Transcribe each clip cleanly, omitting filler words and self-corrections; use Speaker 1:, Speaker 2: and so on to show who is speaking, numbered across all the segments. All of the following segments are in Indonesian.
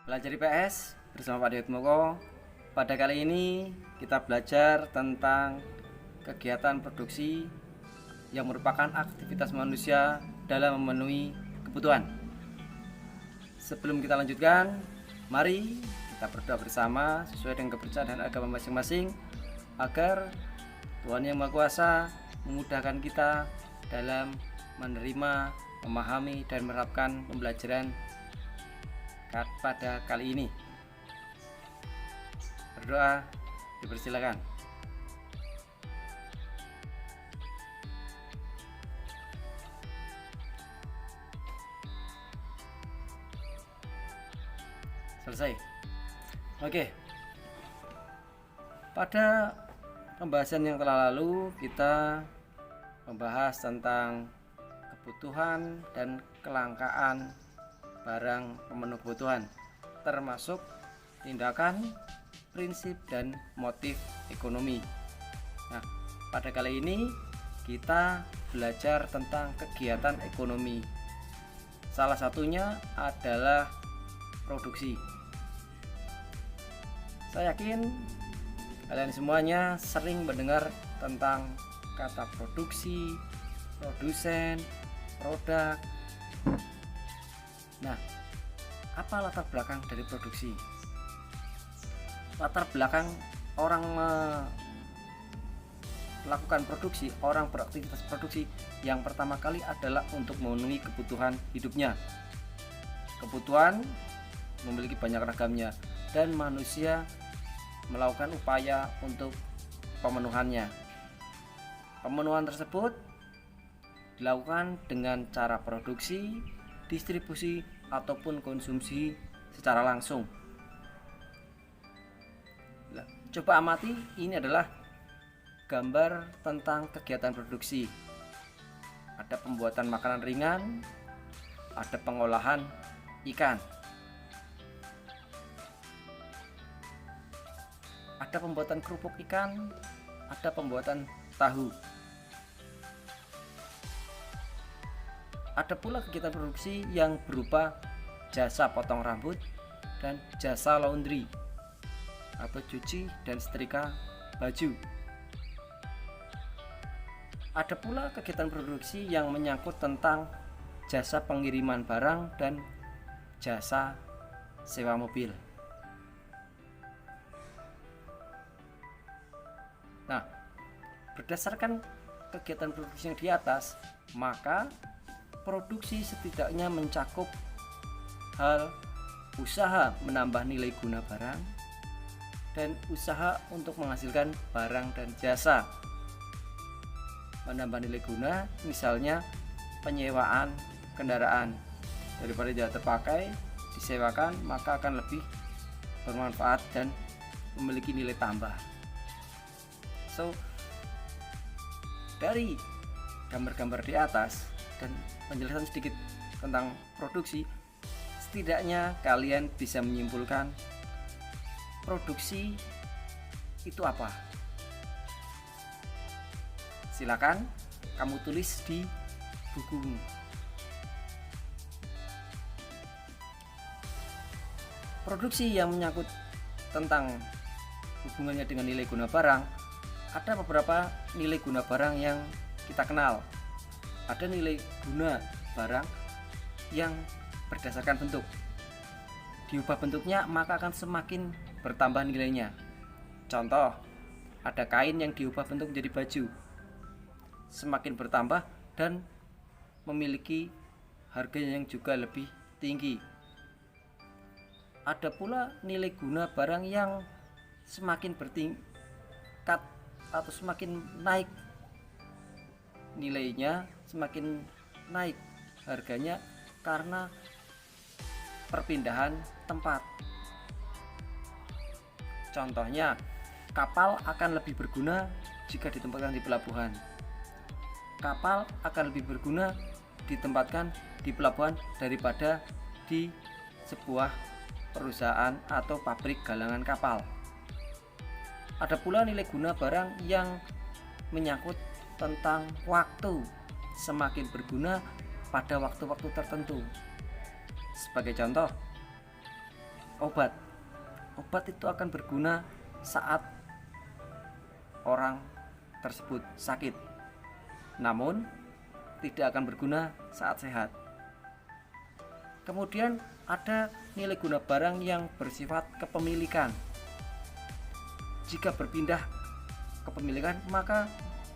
Speaker 1: Belajar IPS bersama Pak Diatmoko. Pada kali ini kita belajar tentang kegiatan produksi yang merupakan aktivitas manusia dalam memenuhi kebutuhan. Sebelum kita lanjutkan, mari kita berdoa bersama sesuai dengan kepercayaan dan agama masing-masing agar Tuhan Yang Maha Kuasa memudahkan kita dalam menerima, memahami, dan menerapkan pembelajaran pada kali ini. Berdoa, dipersilakan. Selesai. Oke. Pada pembahasan yang telah lalu kita membahas tentang kebutuhan dan kelangkaan barang pemenuh kebutuhan, termasuk tindakan, prinsip, dan motif ekonomi. Nah, pada kali ini kita belajar tentang kegiatan ekonomi. Salah satunya adalah produksi. Saya yakin kalian semuanya sering mendengar tentang kata produksi, produsen, produk. Nah, apa latar belakang dari produksi? Latar belakang orang melakukan produksi, orang beraktivitas produksi yang pertama kali adalah untuk memenuhi kebutuhan hidupnya. Kebutuhan memiliki banyak ragamnya dan manusia melakukan upaya untuk pemenuhannya. Pemenuhan tersebut dilakukan dengan cara produksi, distribusi, ataupun konsumsi secara langsung. Coba amati, ini adalah gambar tentang kegiatan produksi. Ada pembuatan makanan ringan, ada pengolahan ikan, ada pembuatan kerupuk ikan, ada pembuatan tahu. Ada pula kegiatan produksi yang berupa jasa potong rambut dan jasa laundry atau cuci dan setrika baju. Ada pula kegiatan produksi yang menyangkut tentang jasa pengiriman barang dan jasa sewa mobil. Nah, berdasarkan kegiatan produksi yang di atas, maka produksi setidaknya mencakup hal usaha menambah nilai guna barang dan usaha untuk menghasilkan barang dan jasa. Menambah nilai guna misalnya penyewaan kendaraan, daripada tidak terpakai disewakan, maka akan lebih bermanfaat dan memiliki nilai tambah. So, dari gambar-gambar di atas dan penjelasan sedikit tentang produksi, setidaknya kalian bisa menyimpulkan produksi itu apa. Silakan kamu tulis di bukumu. Produksi yang menyangkut tentang hubungannya dengan nilai guna barang, ada beberapa nilai guna barang yang kita kenal. Ada nilai guna barang yang berdasarkan bentuk. Diubah bentuknya maka akan semakin bertambah nilainya. Contoh, ada kain yang diubah bentuk menjadi baju, semakin bertambah dan memiliki harganya yang juga lebih tinggi. Ada pula nilai guna barang yang semakin bertingkat atau semakin naik nilainya, semakin naik harganya karena perpindahan tempat. Contohnya, kapal akan lebih berguna jika ditempatkan di pelabuhan. Kapal akan lebih berguna ditempatkan di pelabuhan daripada di sebuah perusahaan atau pabrik galangan kapal. Ada pula nilai guna barang yang menyangkut tentang waktu, semakin berguna pada waktu-waktu tertentu. Sebagai contoh, obat. Obat itu akan berguna saat orang tersebut sakit, namun tidak akan berguna saat sehat. Kemudian ada nilai guna barang yang bersifat kepemilikan. Jika berpindah kepemilikan, maka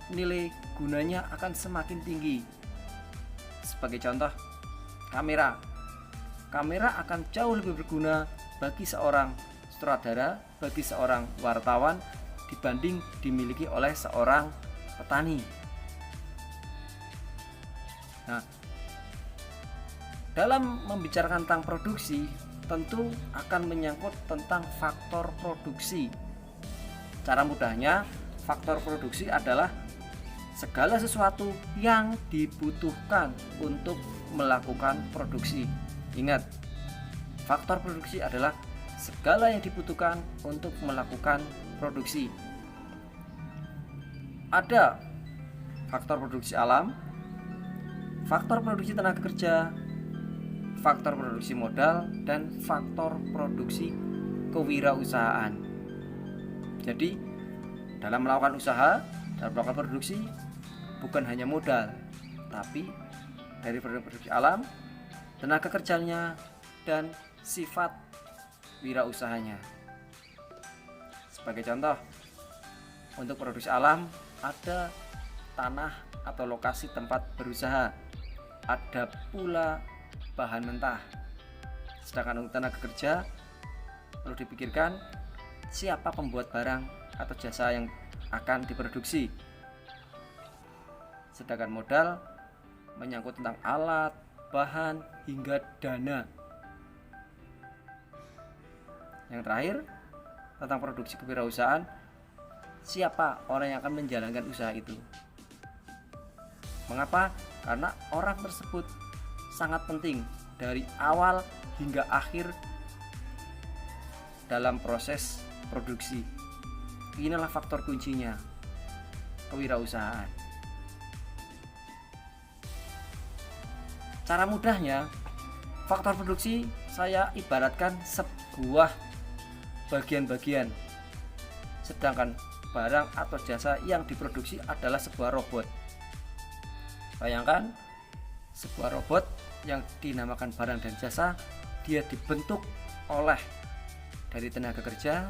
Speaker 1: nilai gunanya akan semakin tinggi. Sebagai contoh, kamera. Kamera akan jauh lebih berguna bagi seorang sutradara, bagi seorang wartawan dibanding dimiliki oleh seorang petani. Nah, dalam membicarakan tentang produksi, tentu akan menyangkut tentang faktor produksi. Cara mudahnya, faktor produksi adalah segala sesuatu yang dibutuhkan untuk melakukan produksi. Ingat, faktor produksi adalah segala yang dibutuhkan untuk melakukan produksi. Ada faktor produksi alam, faktor produksi tenaga kerja, faktor produksi modal, dan faktor produksi kewirausahaan. Jadi, dalam melakukan usaha, dalam melakukan produksi, bukan hanya modal, tapi dari produksi alam, tenaga kerjanya, dan sifat wirausahanya. Sebagai contoh, untuk produksi alam ada tanah atau lokasi tempat berusaha, ada pula bahan mentah. Sedangkan untuk tenaga kerja perlu dipikirkan siapa pembuat barang atau jasa yang akan diproduksi. Sedangkan modal menyangkut tentang alat, bahan, hingga dana. Yang terakhir, tentang produksi kewirausahaan, siapa orang yang akan menjalankan usaha itu. Mengapa? Karena orang tersebut sangat penting dari awal hingga akhir dalam proses produksi. Inilah faktor kuncinya kewirausahaan. Cara mudahnya, faktor produksi saya ibaratkan sebuah bagian-bagian, sedangkan barang atau jasa yang diproduksi adalah sebuah robot. Bayangkan sebuah robot yang dinamakan barang dan jasa, dia dibentuk oleh dari tenaga kerja,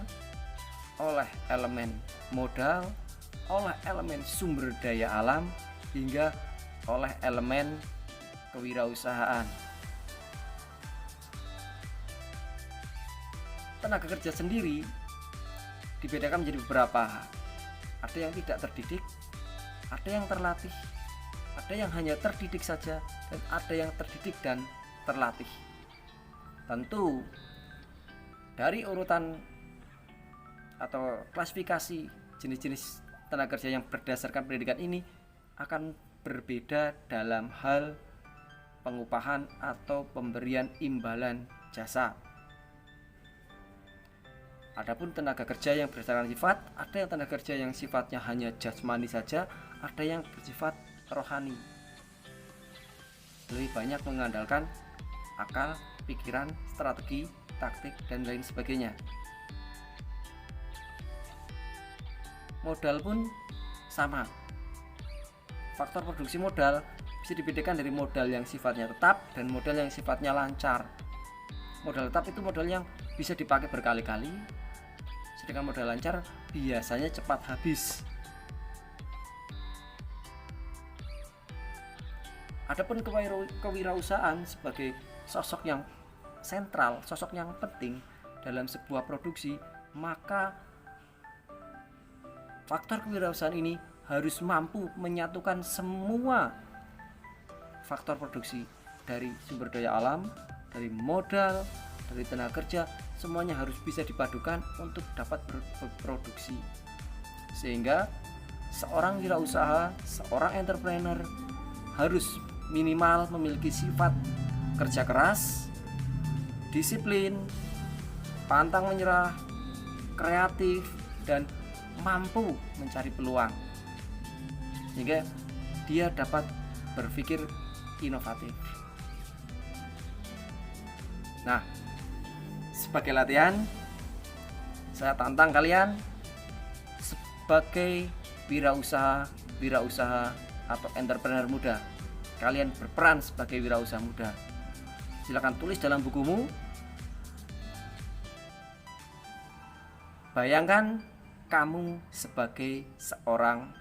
Speaker 1: oleh elemen modal, oleh elemen sumber daya alam, hingga oleh elemen kewirausahaan. Tenaga kerja sendiri dibedakan menjadi beberapa. Ada yang tidak terdidik, ada yang terlatih, ada yang hanya terdidik saja, dan ada yang terdidik dan terlatih. Tentu dari urutan atau klasifikasi jenis-jenis tenaga kerja yang berdasarkan pendidikan ini akan berbeda dalam hal pengupahan atau pemberian imbalan jasa. Adapun tenaga kerja yang berdasarkan sifat, ada yang tenaga kerja yang sifatnya hanya jasmani saja, ada yang bersifat rohani. Lebih banyak mengandalkan akal, pikiran, strategi, taktik, dan lain sebagainya. Modal pun sama. Faktor produksi modal bisa dibedakan dari modal yang sifatnya tetap dan modal yang sifatnya lancar. Modal tetap itu modal yang bisa dipakai berkali-kali, sedangkan modal lancar biasanya cepat habis. Adapun kewirausahaan sebagai sosok yang sentral, sosok yang penting dalam sebuah produksi, maka faktor kewirausahaan ini harus mampu menyatukan semua faktor produksi, dari sumber daya alam, dari modal, dari tenaga kerja, semuanya harus bisa dipadukan untuk dapat berproduksi. Sehingga seorang wirausaha, seorang entrepreneur harus minimal memiliki sifat kerja keras, disiplin, pantang menyerah, kreatif, dan mampu mencari peluang, sehingga dia dapat berpikir inovatif. Nah, sebagai latihan, saya tantang kalian sebagai wirausaha atau entrepreneur muda. Kalian berperan sebagai wirausaha muda. Silakan tulis dalam bukumu. Bayangkan kamu sebagai seorang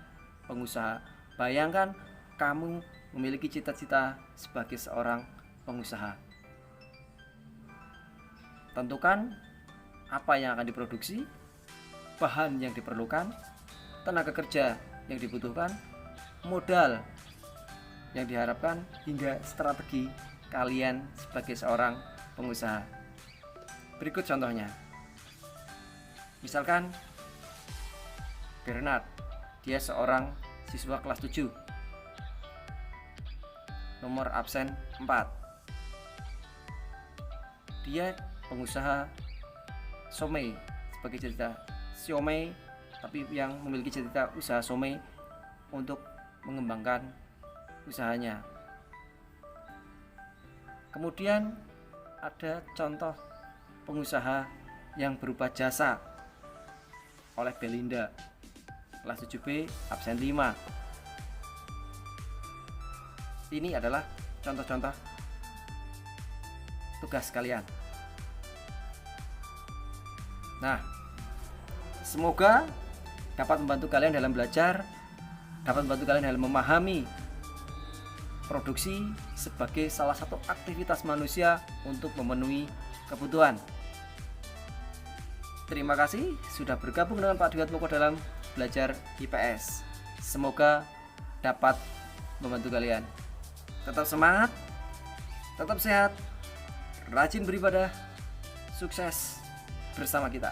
Speaker 1: pengusaha. Bayangkan kamu memiliki cita-cita sebagai seorang pengusaha. Tentukan apa yang akan diproduksi, bahan yang diperlukan, tenaga kerja yang dibutuhkan, modal yang diharapkan, hingga strategi kalian sebagai seorang pengusaha. Berikut contohnya. Misalkan Bernard, dia seorang siswa kelas 7, nomor absen 4. Dia pengusaha somai, sebagai cerita siomay, tapi yang memiliki cerita usaha somai untuk mengembangkan usahanya. Kemudian ada contoh pengusaha yang berupa jasa oleh Belinda, kelas 7B, absen 5. Ini adalah contoh-contoh tugas kalian. Nah, semoga dapat membantu kalian dalam belajar, dapat membantu kalian dalam memahami produksi sebagai salah satu aktivitas manusia untuk memenuhi kebutuhan. Terima kasih sudah bergabung dengan Pak Dwi Atmoko dalam belajar IPS. Semoga dapat membantu kalian. Tetap semangat, tetap sehat, rajin beribadah, sukses bersama kita.